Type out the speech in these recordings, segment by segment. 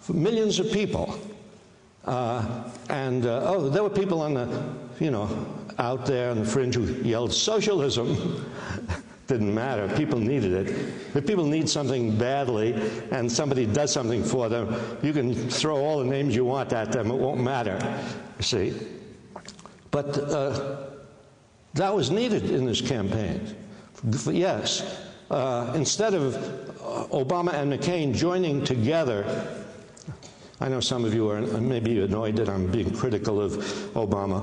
millions of people. Oh, there were people on the, out there on the fringe who yelled socialism. Didn't matter. People needed it. If people need something badly and somebody does something for them, you can throw all the names you want at them. It won't matter, you see. But that was needed in this campaign. Yes. Instead of Obama and McCain joining together, I know some of you are maybe annoyed that I'm being critical of Obama,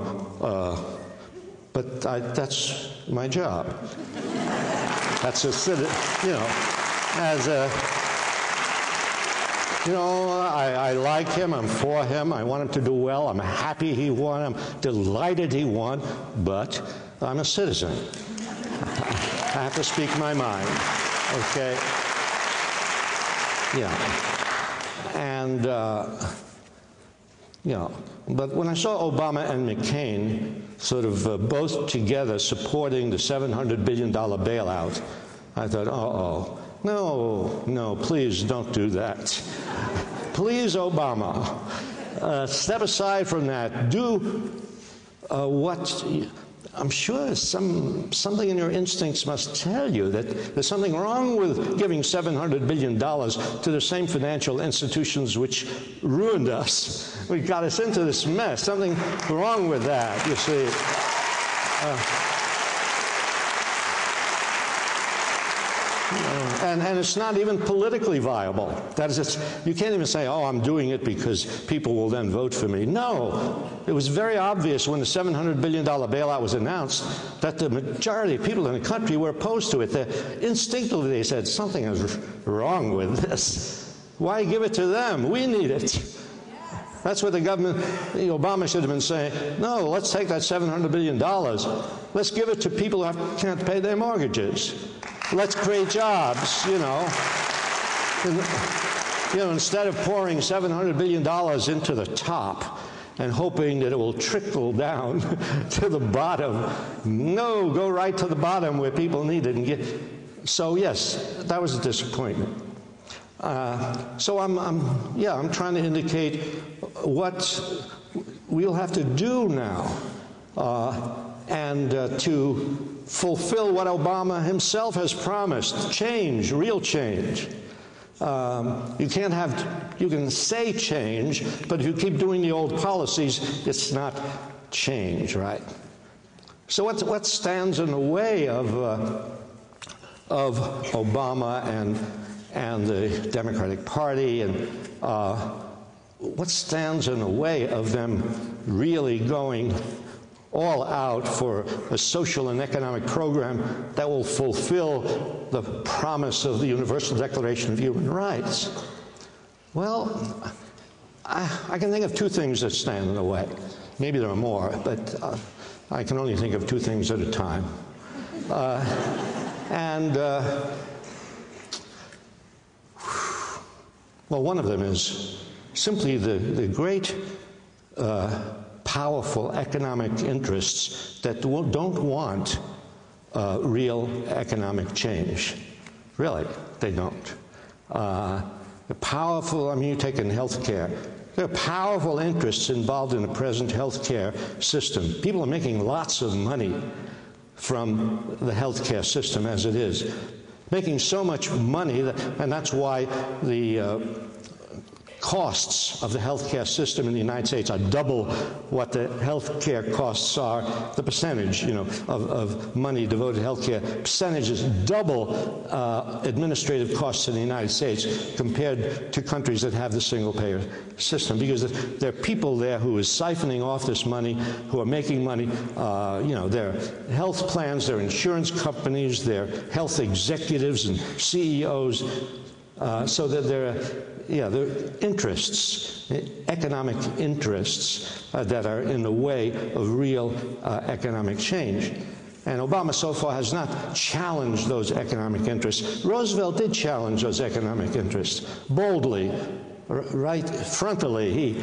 but that's my job. That's just, as a, I like him, I'm for him, I want him to do well, I'm happy he won, I'm delighted he won, but I'm a citizen. I have to speak my mind, okay? Yeah. And, but when I saw Obama and McCain sort of both together supporting the $700 billion bailout, I thought, uh-oh, no, please don't do that. Please, Obama, step aside from that. Do what... I'm sure something in your instincts must tell you that there's something wrong with giving $700 billion to the same financial institutions which ruined us. We got us into this mess. Something wrong with that, you see. And it's not even politically viable. That is, you can't even say, oh, I'm doing it because people will then vote for me. No. It was very obvious when the $700 billion bailout was announced that the majority of people in the country were opposed to it. Instinctively, they said, something is wrong with this. Why give it to them? We need it. That's what the government, Obama should have been saying, no, let's take that $700 billion. Let's give it to people who can't pay their mortgages. Let's create jobs, instead of pouring $700 billion into the top and hoping that it will trickle down to the bottom. No, go right to the bottom where people need it and get. So yes, that was a disappointment. So I'm trying to indicate what we'll have to do now to fulfill what Obama himself has promised: change, real change. You can say change, but if you keep doing the old policies, it's not change, right? So what stands in the way of Obama and the Democratic Party, and what stands in the way of them really going all out for a social and economic program that will fulfill the promise of the Universal Declaration of Human Rights? Well, I can think of two things that stand in the way. Maybe there are more, but I can only think of two things at a time. Well, one of them is simply the great powerful economic interests that don't want real economic change. Really, they don't. The powerful, you take in healthcare, there are powerful interests involved in the present healthcare system. People are making lots of money from the healthcare system as it is. Making so much money, and that's why the costs of the healthcare system in the United States are double what the healthcare costs are. The percentage, of money devoted to healthcare percentage is double administrative costs in the United States compared to countries that have the single-payer system, because there are people there who is siphoning off this money, who are making money. Their health plans, their insurance companies, their health executives and CEOs, so that there are interests, economic interests that are in the way of real economic change. And Obama so far has not challenged those economic interests. Roosevelt did challenge those economic interests boldly, right frontally. He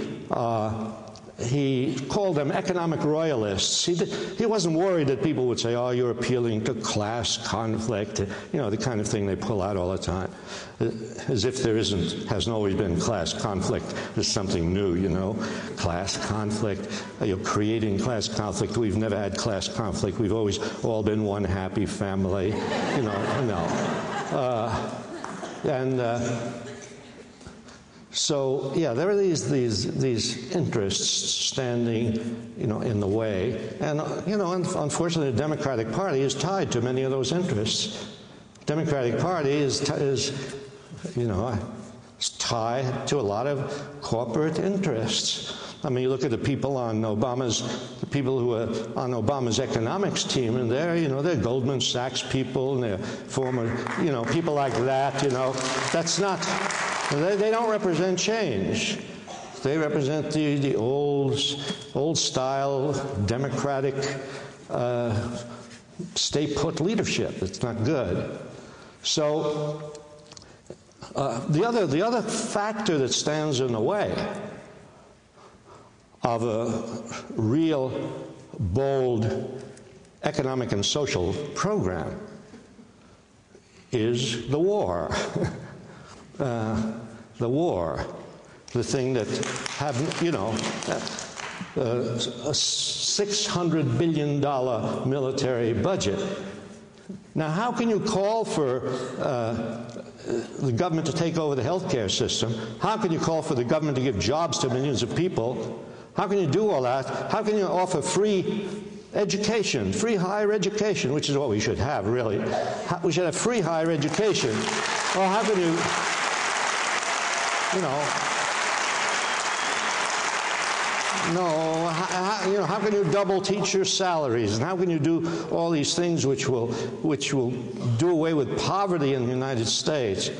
he called them economic royalists. He wasn't worried that people would say, oh, you're appealing to class conflict, you know, the kind of thing they pull out all the time, as if there hasn't always been class conflict. There's something new, you know, class conflict. You're creating class conflict. We've never had class conflict. We've always all been one happy family, you know, no. So yeah, there are these interests standing, you know, in the way, and you know, unfortunately, the Democratic Party is tied to many of those interests. Democratic Party is you know, tied to a lot of corporate interests. I mean, you look at the people on the people who are on Obama's economics team, and they're Goldman Sachs people, and they're former, you know, people like that, you know. That's not, they don't represent change. They represent the old style democratic stay put leadership. It's not good. So the other factor that stands in the way of a real, bold economic and social program is the war. The war, the thing that you know, a $600 billion military budget. Now, how can you call for the government to take over the healthcare system? How can you call for the government to give jobs to millions of people? How can you do all that? How can you offer free education, free higher education, which is what we should have, really? We should have free higher education. Well, how can you, you know, how can you double teacher salaries? And how can you do all these things which will do away with poverty in the United States?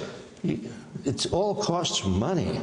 It all costs money.